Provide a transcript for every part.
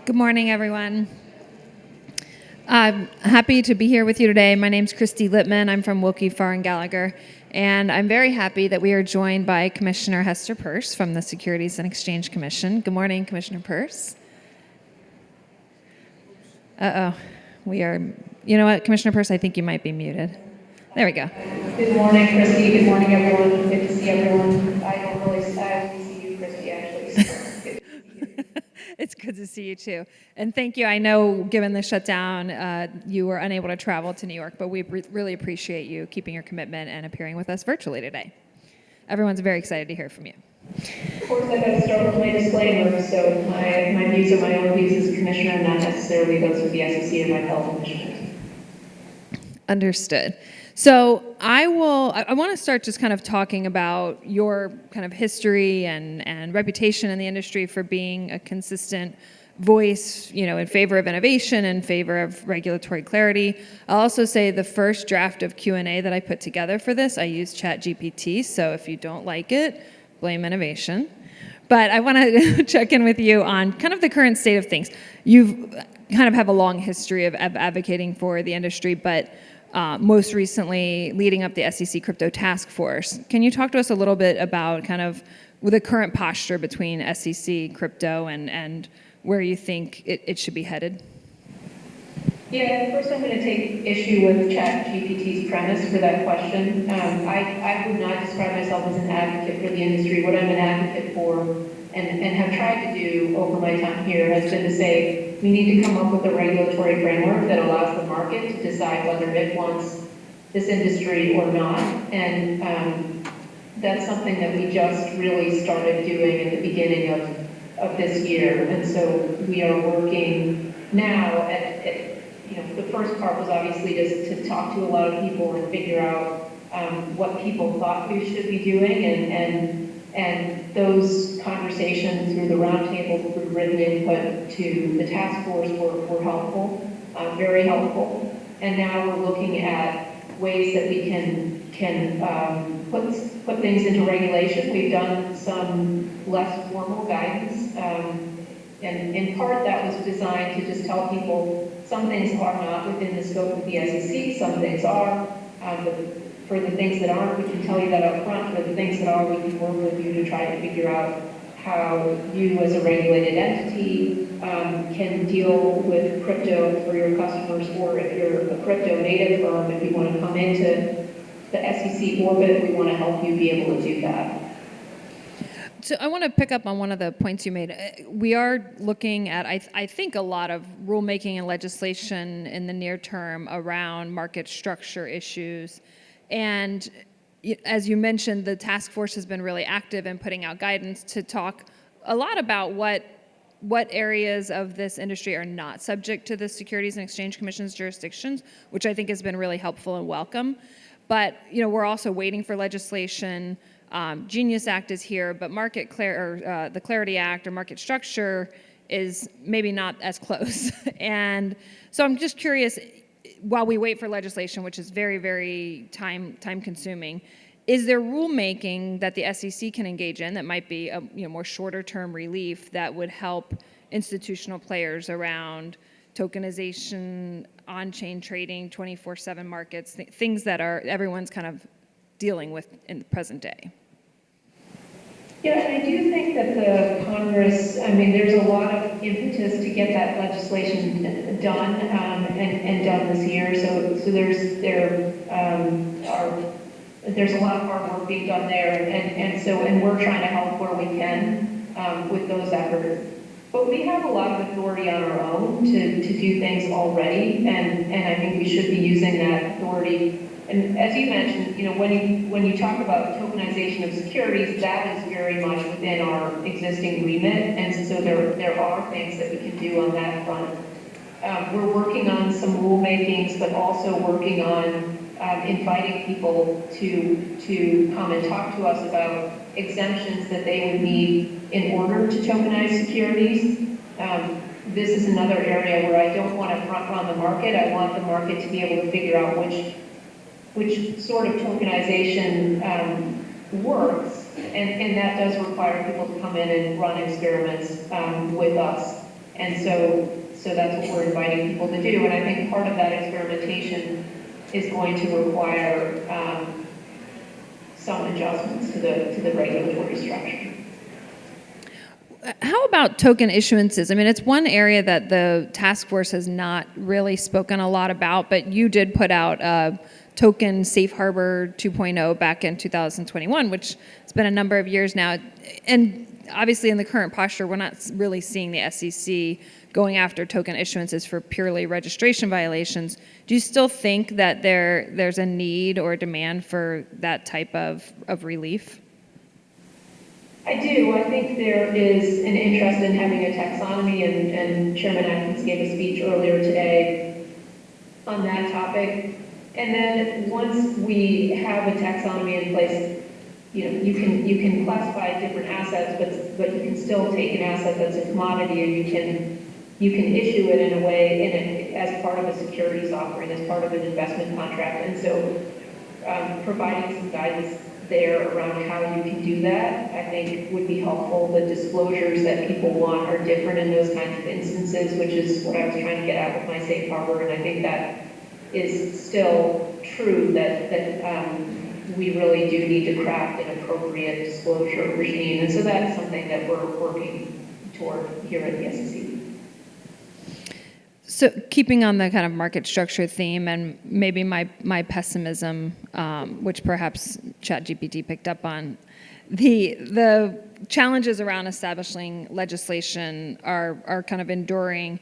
Good morning, everyone. I'm happy to be here with you today. My name's Littman. I'm from Willkie, Farr, and Gallagher. And I'm very happy that we are joined by Commissioner Hester Pierce from the Securities and Exchange Commission. Good morning, Commissioner Pierce. We are, you know what, Commissioner Pierce, I think you might be muted. There we go. Good morning, Christy. Good morning, everyone. Good to see everyone. I don't really see you, Christy, actually. So good to see you. It's good to see you, too. And thank you. I know, given the shutdown, you were unable to travel to New York, but we really appreciate you keeping your commitment and appearing with us virtually today. Everyone's very excited to hear from you. Of course, I got to start with my disclaimer. So my views are my own views as a commissioner, and not necessarily those of the SEC or my fellow commissioners. Understood. So I want to start just kind of talking about your kind of history and reputation in the industry for being a consistent voice, in favor of innovation, in favor of regulatory clarity. I'll also say the first draft of Q&A that I put together for this, I used ChatGPT, so if you don't like it, blame innovation. But I want to check in with you on kind of the current state of things. You've kind of have a long history of advocating for the industry, but most recently leading up the SEC Crypto Task Force. Can you talk to us a little bit about kind of the current posture between SEC, crypto, and where you think it should be headed? Yeah, first I'm going to take issue with ChatGPT's premise for that question. I would not describe myself as an advocate for the industry. What I'm an advocate for and have tried to do over my time here has been to say we need to come up with a regulatory framework that allows the market to decide whether it wants this industry or not. And that's something that we just really started doing at the beginning of this year. And so we are working now at the first part was obviously to talk to a lot of people and figure out what people thought we should be doing, and those conversations through the roundtable, through written input to the task force were helpful, very helpful. And now we're looking at ways that we can put things into regulation. We've done some less formal guidance, and in part that was designed to just tell people some things are not within the scope of the SEC, some things are. For the things that aren't, we can tell you that up front. For the things that are, we can work with you to try to figure out how you as a regulated entity can deal with crypto for your customers, or if you're a crypto native firm, if you want to come into the SEC orbit, we want to help you be able to do that. So I want to pick up on one of the points you made. We are looking at, I think, a lot of rulemaking and legislation in the near term around market structure issues. And as you mentioned, the task force has been really active in putting out guidance to talk a lot about what areas of this industry are not subject to the Securities and Exchange Commission's jurisdictions, which I think has been really helpful and welcome. But we're also waiting for legislation. Genius Act is here, but the Clarity Act or market structure is maybe not as close. And so I'm just curious, while we wait for legislation, which is very, very time consuming, is there rulemaking that the SEC can engage in that might be a more shorter term relief that would help institutional players around tokenization, on-chain trading, 24/7 markets, things that everyone's kind of dealing with in the present day? Yeah, and I do think that the Congress, there's a lot of impetus to get that legislation done and done this year. So there's a lot of hard work being done there, and we're trying to help where we can with those efforts. But we have a lot of authority on our own to do things already, and I think we should be using that authority. And as you mentioned, when you talk about tokenization of securities, that is very much within our existing remit, and so there are things that we can do on that front. We're working on some rulemakings, but also working on inviting people to come and talk to us about exemptions that they would need in order to tokenize securities. This is another area where I don't want to front run the market. I want the market to be able to figure out which sort of tokenization works, and that does require people to come in and run experiments with us. And so that's what we're inviting people to do. And I think part of that experimentation is going to require some adjustments to the regulatory structure. How about token issuances? I mean, it's one area that the task force has not really spoken a lot about, but you did put out a token safe harbor 2.0 back in 2021, which has been a number of years now. And obviously in the current posture, we're not really seeing the SEC going after token issuances for purely registration violations. Do you still think that there's a need or a demand for that type of relief? I do. I think there is an interest in having a taxonomy, and Chairman Atkins gave a speech earlier today on that topic. And then once we have a taxonomy in place, you can classify different assets, but you can still take an asset that's a commodity and you can issue it in a way as part of a securities offering, as part of an investment contract. And so providing some guidance there around how you can do that, I think would be helpful. The disclosures that people want are different in those kinds of instances, which is what I was trying to get at with my safe harbor. And I think that is still true, that we really do need to craft an appropriate disclosure regime. And so that's something that we're working toward here at the SEC. So keeping on the kind of market structure theme, and maybe my pessimism, which perhaps ChatGPT picked up on, the challenges around establishing legislation are kind of enduring.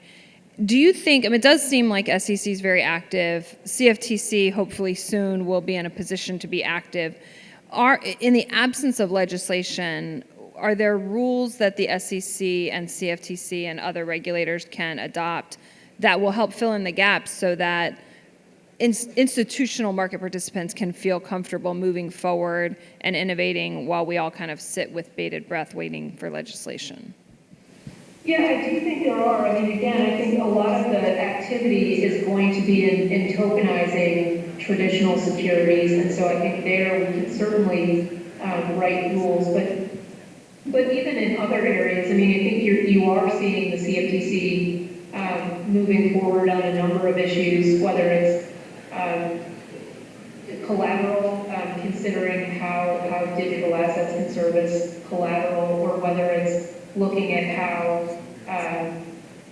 Do you think, I mean, it does seem like SEC is very active. CFTC hopefully soon will be in a position to be active. In the absence of legislation, are there rules that the SEC and CFTC and other regulators can adopt that will help fill in the gaps so that institutional market participants can feel comfortable moving forward and innovating while we all kind of sit with bated breath waiting for legislation? Yeah, I do think there are. I mean, again, I think a lot of the activity is going to be in tokenizing traditional securities, and so I think there we can certainly write rules, but even in other areas, I mean, I think you are seeing the CFTC moving forward on a number of issues, whether it's collateral, considering how digital assets can serve as collateral, or whether it's looking at how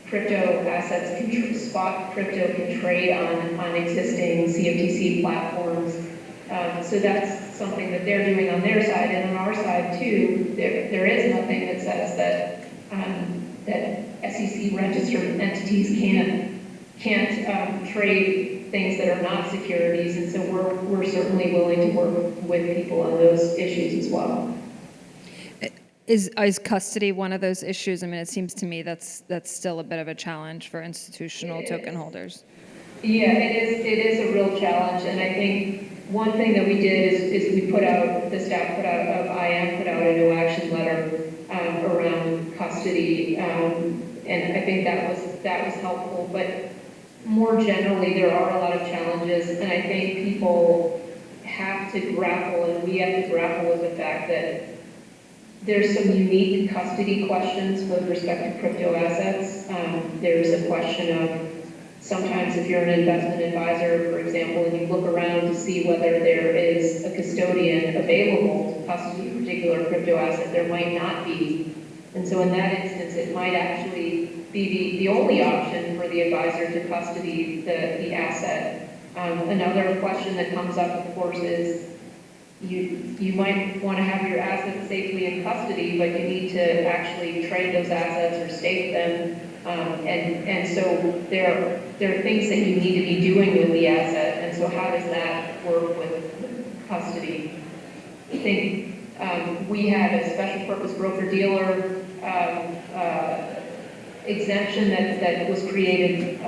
crypto assets, spot crypto can trade on existing CFTC platforms. So that's something that they're doing on their side, and on our side too, there is nothing that says that SEC registered entities can't trade things that are not securities, and so we're certainly willing to work with people on those issues as well. Is custody one of those issues? I mean, it seems to me that's still a bit of a challenge for institutional token holders. Yeah, it is a real challenge, and I think one thing that we did is we the staff put out a no action letter around custody, and I think that was helpful. But more generally, there are a lot of challenges, and I think people have to grapple, and we have to grapple with the fact that there's some unique custody questions with respect to crypto assets. There's a question of sometimes if you're an investment advisor, for example, and you look around to see whether there is a custodian available to custody a particular crypto asset, there might not be. And so in that instance, it might actually be the only option for the advisor to custody the asset. Another question that comes up, of course, is you might want to have your assets safely in custody, but you need to actually trade those assets or stake them. And so there are things that you need to be doing with the asset. And so how does that work with custody? I think we had a special purpose broker-dealer exemption that was created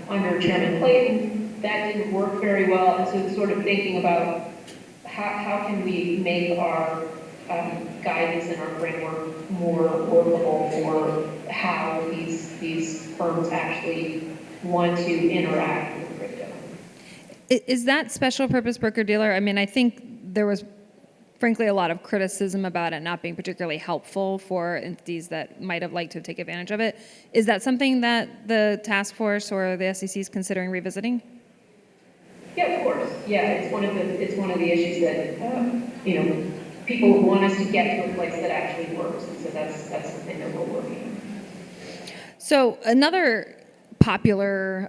under Chairman Clayton. That didn't work very well. And so it's sort of thinking about how can we make our guidance and our framework more workable for how these firms actually want to interact with crypto. Is that special purpose broker-dealer? I mean, I think there was frankly, a lot of criticism about it not being particularly helpful for entities that might have liked to take advantage of it. Is that something that the task force or the SEC is considering revisiting? Yeah, of course. Yeah, it's one of the issues that people want us to get to a place that actually works, and so that's something that we're working on. So another popular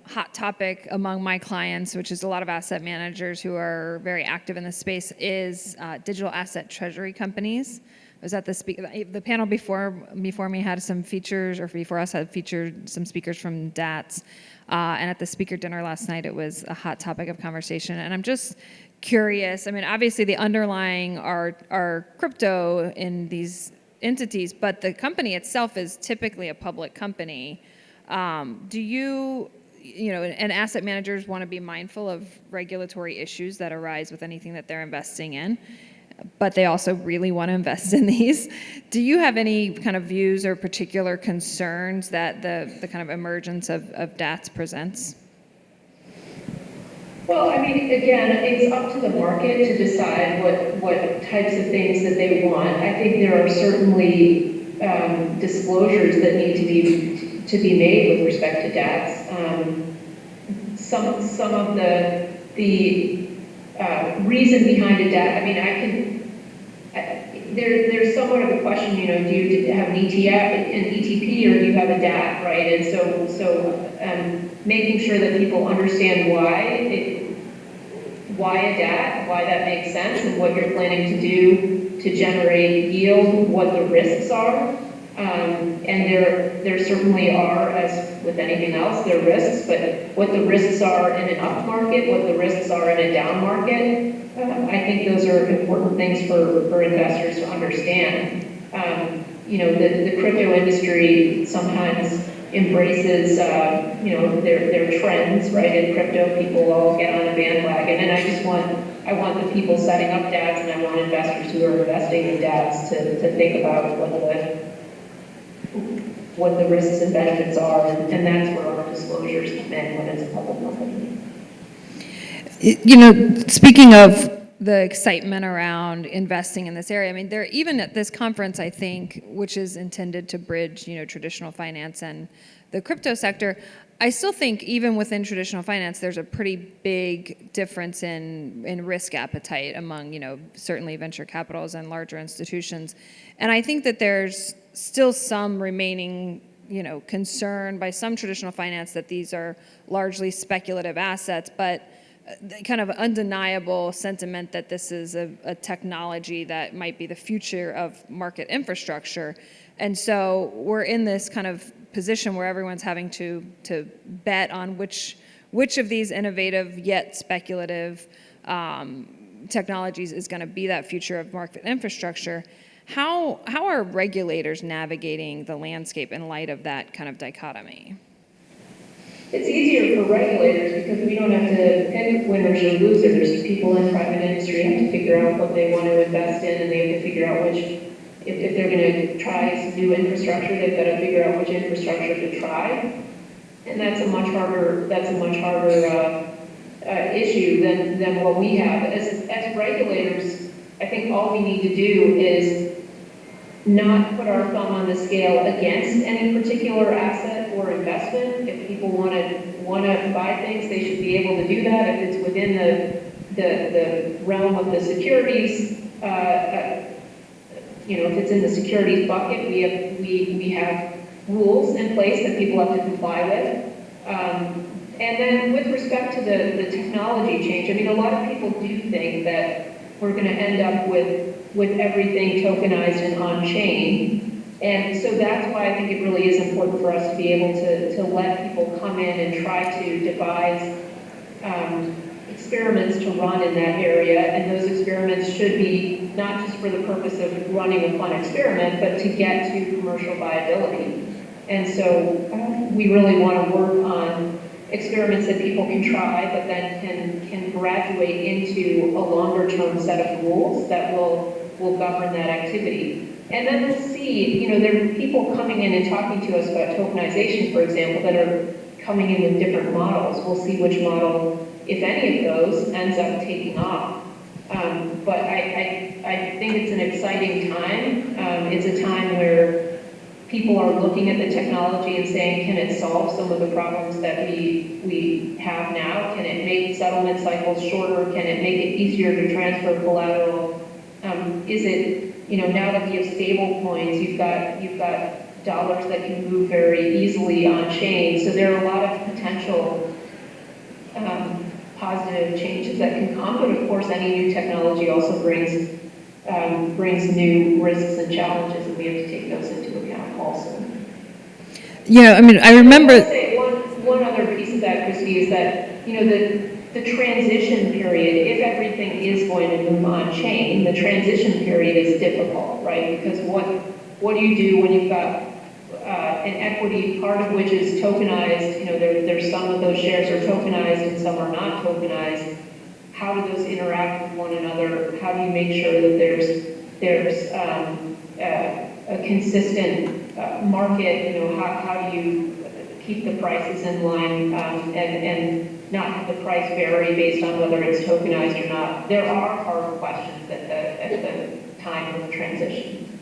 hot topic among my clients, which is a lot of asset managers who are very active in this space, is digital asset treasury companies. I was at the panel before me had some features, or before us had featured some speakers from DATS, and at the speaker dinner last night, it was a hot topic of conversation. And I'm just curious. I mean, obviously the underlying are crypto in these entities, but the company itself is typically a public company. Do you and asset managers want to be mindful of regulatory issues that arise with anything that they're investing in, but they also really want to invest in these. Do you have any kind of views or particular concerns that the kind of emergence of DATS presents? Well, I mean, again, it's up to the market to decide what types of things that they want. I think there are certainly disclosures that need to be made with respect to DATS. Some of the reason behind a DAT. I mean, there's somewhat of a question. Do you have an ETP, or do you have a DAT, right? And so making sure that people understand why a DAT, why that makes sense, and what you're planning to do to generate yield, what the risks are. And there certainly are, as with anything else, there are risks, but what the risks are in an up market, what the risks are in a down market, I think those are important things for investors to understand. The crypto industry sometimes embraces, their trends, right? In crypto, people all get on a bandwagon, and I want the people setting up DATs, and I want investors who are investing in DATs to think about what the risks and benefits are, and that's where our disclosures come in when it's a public company. Speaking of the excitement around investing in this area, I mean, even at this conference, I think, which is intended to bridge, traditional finance and the crypto sector, I still think even within traditional finance, there's a pretty big difference in risk appetite among, certainly venture capitals and larger institutions. And I think that there's still some remaining, concern by some traditional finance that these are largely speculative assets, but kind of undeniable sentiment that this is a technology that might be the future of market infrastructure. And so we're in this kind of position where everyone's having to bet on which of these innovative yet speculative technologies is going to be that future of market infrastructure. How are regulators navigating the landscape in light of that kind of dichotomy? It's easier for regulators because we don't have to pick winners or losers. People in private industry have to figure out what they want to invest in, and they have to figure out if they're going to try some new infrastructure, they've got to figure out which infrastructure to try. And that's a much harder issue than what we have. As regulators, I think all we need to do is not put our thumb on the scale against any particular asset or investment. If people want to buy things, they should be able to do that. If it's within the realm of the securities, if it's in the securities bucket, we have rules in place that people have to comply with. And then with respect to the technology change, I mean, a lot of people do think that we're going to end up with everything tokenized and on-chain. And so that's why I think it really is important for us to be able to let people come in and try to devise experiments to run in that area. And those experiments should be not just for the purpose of running a fun experiment, but to get to commercial viability. And so we really want to work on experiments that people can try, but then can graduate into a longer-term set of rules that will govern that activity. And then we'll see, there are people coming in and talking to us about tokenization, for example, that are coming in with different models. We'll see which model, if any of those, ends up taking off. But I think it's an exciting time. It's a time where people are looking at the technology and saying, can it solve some of the problems that we have now? Can it make settlement cycles shorter? Can it make it easier to transfer collateral? Is it, now that we have stable coins, you've got dollars that can move very easily on chain. So there are a lot of potential positive changes that can come, but of course any new technology also brings new risks and challenges, and we have to take those into account also. I remember. I say one other piece of that, Christy, is that the transition period, if everything is going to move on chain, the transition period is difficult, right? Because what do you do when you've got an equity, part of which is tokenized? There's some of those shares are tokenized and some are not tokenized. How do those interact with one another? How do you make sure that there's a consistent market? How do you keep the prices in line and not have the price vary based on whether it's tokenized or not? There are hard questions at the time of the transition.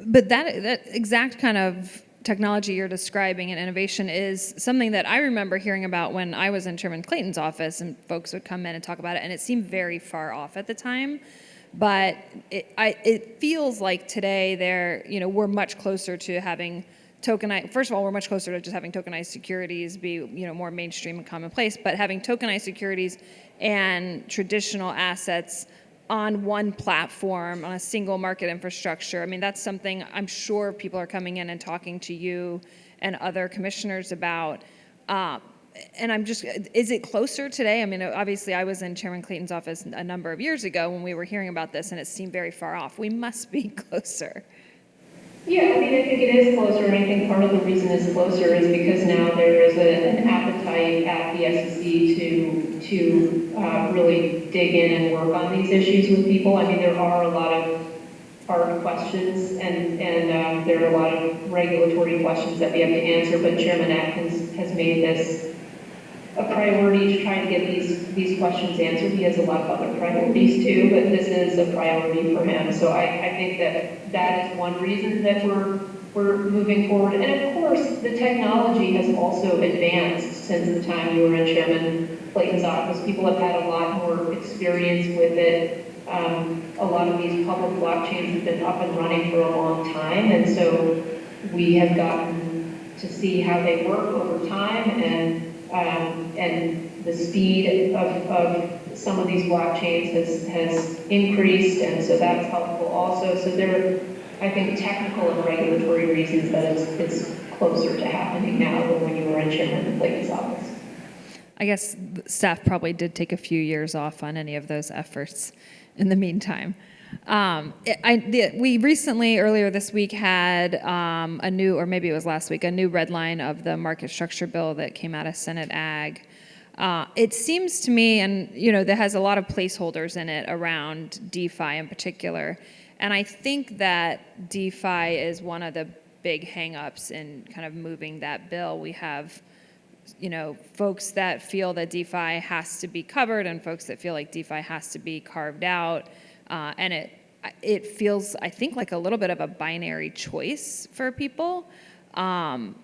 But that exact kind of technology you're describing and innovation is something that I remember hearing about when I was in Chairman Clayton's office, and folks would come in and talk about it, and it seemed very far off at the time. But it feels like today we're much closer to having tokenized. First of all, we're much closer to just having tokenized securities be more mainstream and commonplace. But having tokenized securities and traditional assets on one platform, on a single market infrastructure. I mean, that's something I'm sure people are coming in and talking to you and other commissioners about. And is it closer today? I mean, obviously I was in Chairman Clayton's office a number of years ago when we were hearing about this, and it seemed very far off. We must be closer. Yeah, I think it is closer, and I think part of the reason it's closer is because now there is an appetite at the SEC to really dig in and work on these issues with people. I mean, there are a lot of hard questions, and there are a lot of regulatory questions that we have to answer, but Chairman Atkins has made this a priority to try to get these questions answered. He has a lot of other priorities too, but this is a priority for him. So I think that is one reason that we're moving forward. And of course, the technology has also advanced since the time you were in Chairman Clayton's office. People have had a lot more experience with it. A lot of these public blockchains have been up and running for a long time, and so we have gotten to see how they work over time, and the speed of some of these blockchains has increased, and so that's helpful also. So there are, I think, technical and regulatory reasons that it's closer to happening now than when you were in Chairman Clayton's office. I guess staff probably did take a few years off on any of those efforts in the meantime. We recently, earlier this week, had a new, or maybe it was last week, a new red line of the market structure bill that came out of Senate Ag. It seems to me, and that has a lot of placeholders in it around DeFi in particular, and I think that DeFi is one of the big hang-ups in kind of moving that bill. We have folks that feel that DeFi has to be covered and folks that feel like DeFi has to be carved out. And it feels, I think, like a little bit of a binary choice for people. And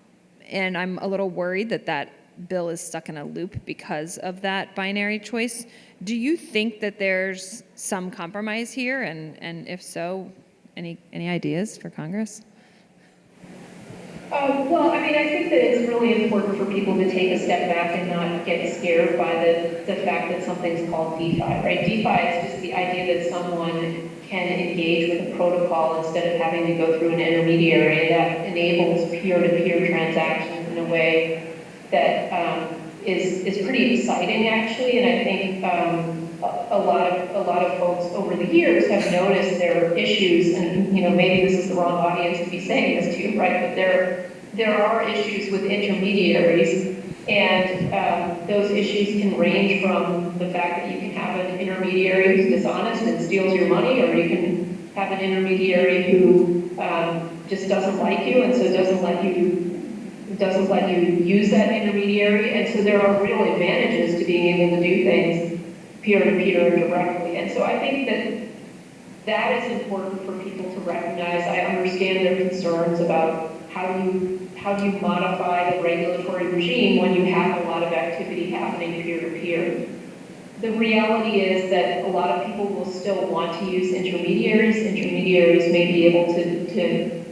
I'm a little worried that bill is stuck in a loop because of that binary choice. Do you think that there's some compromise here? And if so, any ideas for Congress? Well, I mean, I think that it's really important for people to take a step back and not get scared by the fact that something's called DeFi, right? DeFi is just the idea that someone can engage with a protocol instead of having to go through an intermediary that enables peer-to-peer transactions in a way that is pretty exciting, actually. And I think a lot of folks over the years have noticed there are issues, and maybe this is the wrong audience to be saying this to, right? But there are issues with intermediaries, and those issues can range from the fact that you can have an intermediary who's dishonest and steals your money, or you can have an intermediary who just doesn't like you, and so doesn't let you use that intermediary. And so there are real advantages to being able to do things peer-to-peer directly. And so I think that is important for people to recognize. I understand their concerns about how do you modify the regulatory regime when you have a lot of activity happening peer-to-peer. The reality is that a lot of people will still want to use intermediaries. Intermediaries may be able to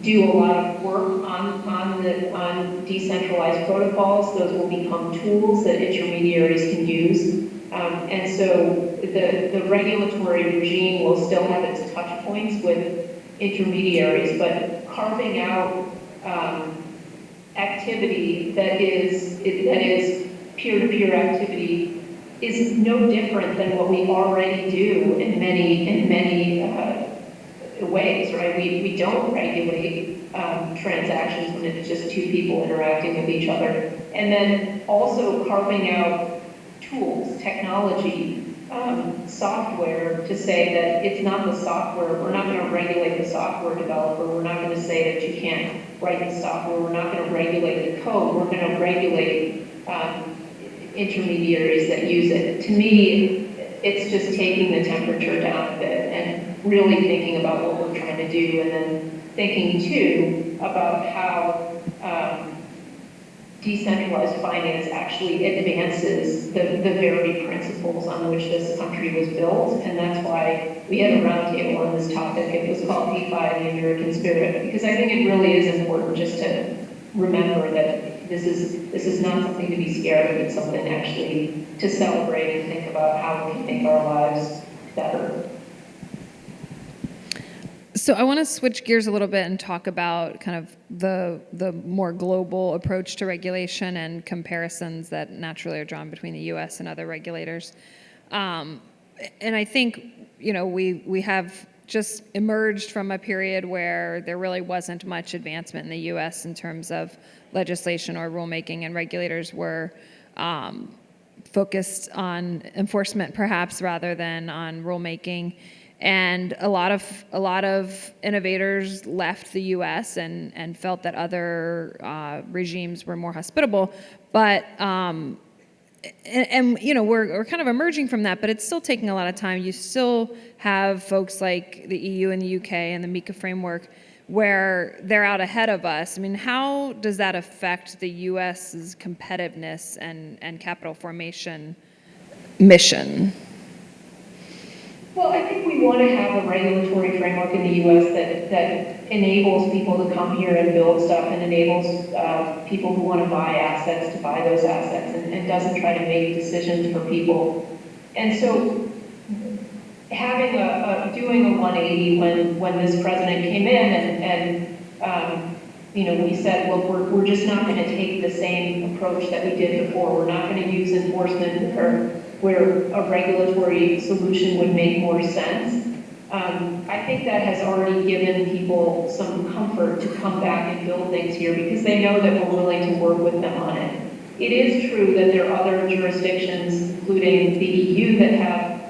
do a lot of work on decentralized protocols. Those will become tools that intermediaries can use. And so the regulatory regime will still have its touch points with intermediaries, but carving out activity that is peer-to-peer activity is no different than what we already do in many ways, right? We don't regulate transactions when it's just two people interacting with each other. And then also carving out tools, technology, software to say that it's not the software. We're not going to regulate the software developer. We're not going to say that you can't write the software. We're not going to regulate the code. We're going to regulate intermediaries that use it. To me, it's just taking the temperature down a bit and really thinking about what we're trying to do, and then thinking too about how decentralized finance actually advances the very principles on which this country was built. And that's why we had a roundtable on this topic. It was called DeFi, the American Spirit, because I think it really is important just to remember that this is not something to be scared of. It's something actually to celebrate and think about how we can make our lives better. So I want to switch gears a little bit and talk about kind of the more global approach to regulation and comparisons that naturally are drawn between the U.S. and other regulators. And I think, we have just emerged from a period where there really wasn't much advancement in the U.S. in terms of legislation or rulemaking, and regulators were focused on enforcement perhaps rather than on rulemaking. And a lot of innovators left the U.S. and felt that other regimes were more hospitable, but we're kind of emerging from that, but it's still taking a lot of time. You still have folks like the EU and the UK and the MiCA framework where they're out ahead of us. I mean, how does that affect the U.S.'s competitiveness and capital formation mission? Well, I think we want to have a regulatory framework in the U.S. that enables people to come here and build stuff, and enables people who want to buy assets to buy those assets, and doesn't try to make decisions for people. And so having doing a 180 when this president came in and we said, look, we're just not going to take the same approach that we did before. We're not going to use enforcement where a regulatory solution would make more sense. I think that has already given people some comfort to come back and build things here, because they know that we're willing to work with them on it. It is true that there are other jurisdictions, including the EU, that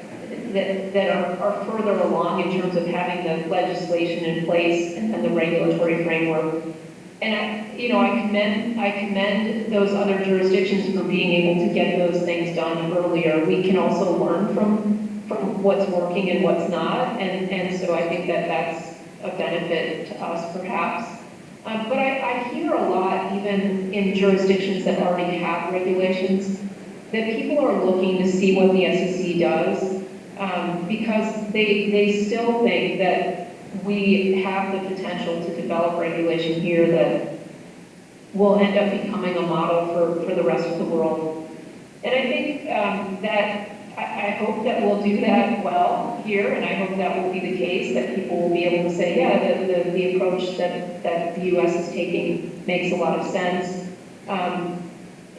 are further along in terms of having the legislation in place and the regulatory framework. And I commend those other jurisdictions for being able to get those things done earlier. We can also learn from what's working and what's not, and so I think that's a benefit to us, perhaps. But I hear a lot, even in jurisdictions that already have regulations, that people are looking to see what the SEC does, because they still think that we have the potential to develop regulation here that will end up becoming a model for the rest of the world. And I think that I hope that we'll do that well here, and I hope that will be the case, that people will be able to say, yeah, the approach that the U.S. is taking makes a lot of sense. And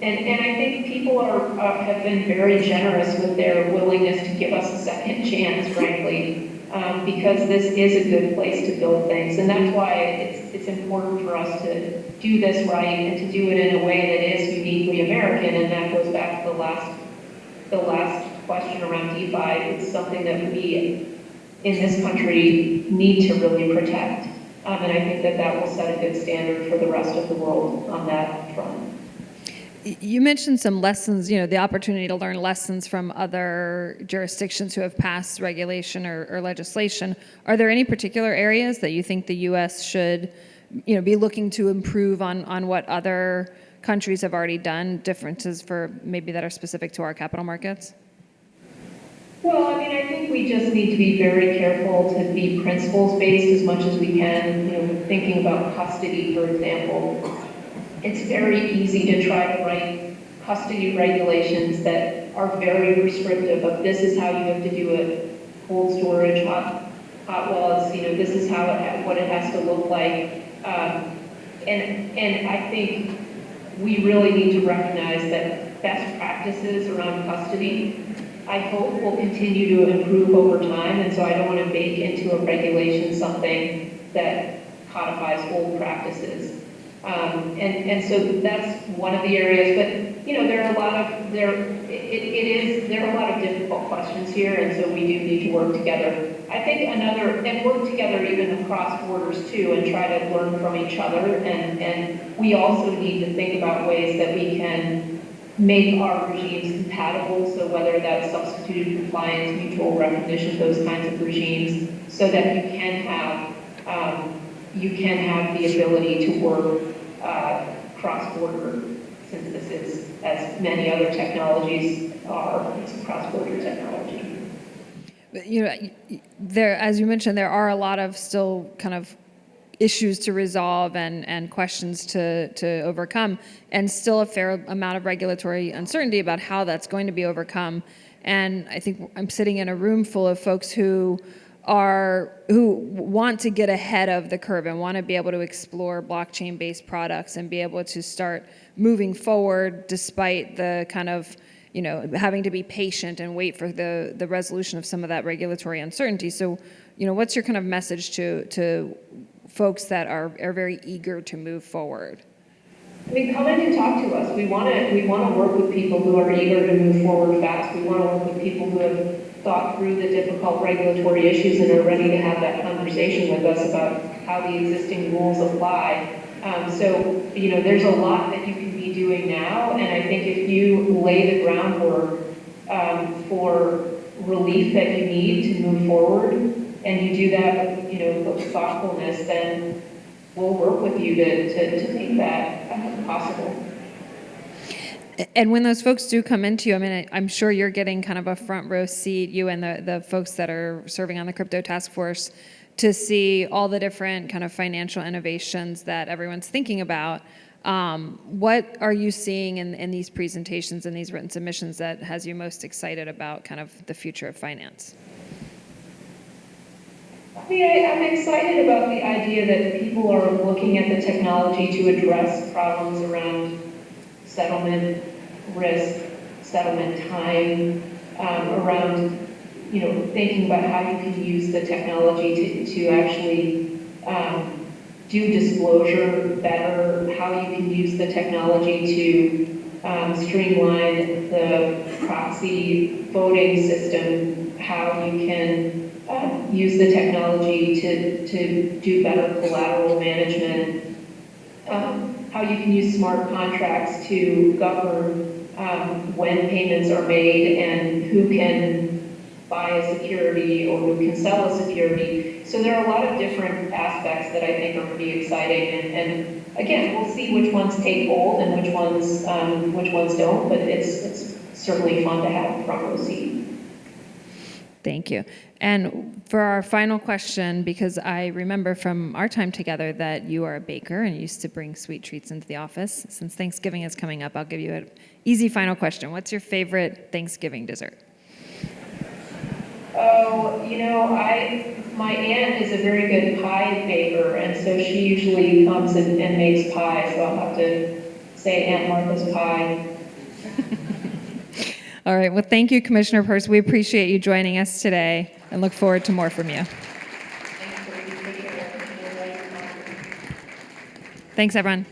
I think people have been very generous with their willingness to give us a second chance, frankly, because this is a good place to build things. And that's why it's important for us to do this right and to do it in a way that is uniquely American. And that goes back to the last question around DeFi. It's something that we in this country need to really protect. And I think that will set a good standard for the rest of the world on that front. You mentioned some lessons, the opportunity to learn lessons from other jurisdictions who have passed regulation or legislation. Are there any particular areas that you think the U.S. should, be looking to improve on what other countries have already done, differences for maybe that are specific to our capital markets? Well, I think we just need to be very careful to be principles-based as much as we can. Thinking about custody, for example, it's very easy to try to write custody regulations that are very restrictive of this is how you have to do it, cold storage, hot wells, this is what it has to look like. And I think we really need to recognize that best practices around custody, I hope, will continue to improve over time, and so I don't want to bake into a regulation something that codifies old practices. And so that's one of the areas, but there are a lot of difficult questions here, and so we do need to work together. I think and work together even across borders too, and try to learn from each other. And we also need to think about ways that we can make our regimes compatible. So whether that's substituted compliance, mutual recognition, those kinds of regimes, so that you can have the ability to work cross-border, since this is, as many other technologies are, it's a cross-border technology. But, as you mentioned, there are a lot of still kind of issues to resolve and questions to overcome, and still a fair amount of regulatory uncertainty about how that's going to be overcome. And I think I'm sitting in a room full of folks who want to get ahead of the curve and want to be able to explore blockchain-based products and be able to start moving forward despite the kind of, having to be patient and wait for the resolution of some of that regulatory uncertainty. So, what's your kind of message to folks that are very eager to move forward? Come in and talk to us. We want to work with people who are eager to move forward fast. We want to work with people who have thought through the difficult regulatory issues and are ready to have that conversation with us about how the existing rules apply. So, there's a lot that you can be doing now, and I think if you lay the groundwork for relief that you need to move forward, and you do that with thoughtfulness, then we'll work with you to make that possible. And when those folks do come into you, I'm sure you're getting kind of a front row seat, you and the folks that are serving on the crypto task force, to see all the different kind of financial innovations that everyone's thinking about. What are you seeing in these presentations and these written submissions that has you most excited about kind of the future of finance? I'm excited about the idea that people are looking at the technology to address problems around settlement risk, settlement time, around thinking about how you can use the technology to actually do disclosure better, how you can use the technology to streamline the proxy voting system, how you can use the technology to do better collateral management, how you can use smart contracts to govern when payments are made and who can buy a security or who can sell a security. So there are a lot of different aspects that I think are pretty exciting. And again, we'll see which ones take hold and which ones don't. But it's certainly fun to have a front row seat. Thank you. And for our final question, because I remember from our time together that you are a baker and you used to bring sweet treats into the office. Since Thanksgiving is coming up, I'll give you an easy final question. What's your favorite Thanksgiving dessert? Oh, my aunt is a very good pie baker, and so she usually comes and makes pie, so I'll have to say Aunt Martha's pie. All right. Well, thank you, Commissioner Peirce. We appreciate you joining us today and look forward to more from you. Thanks, everyone.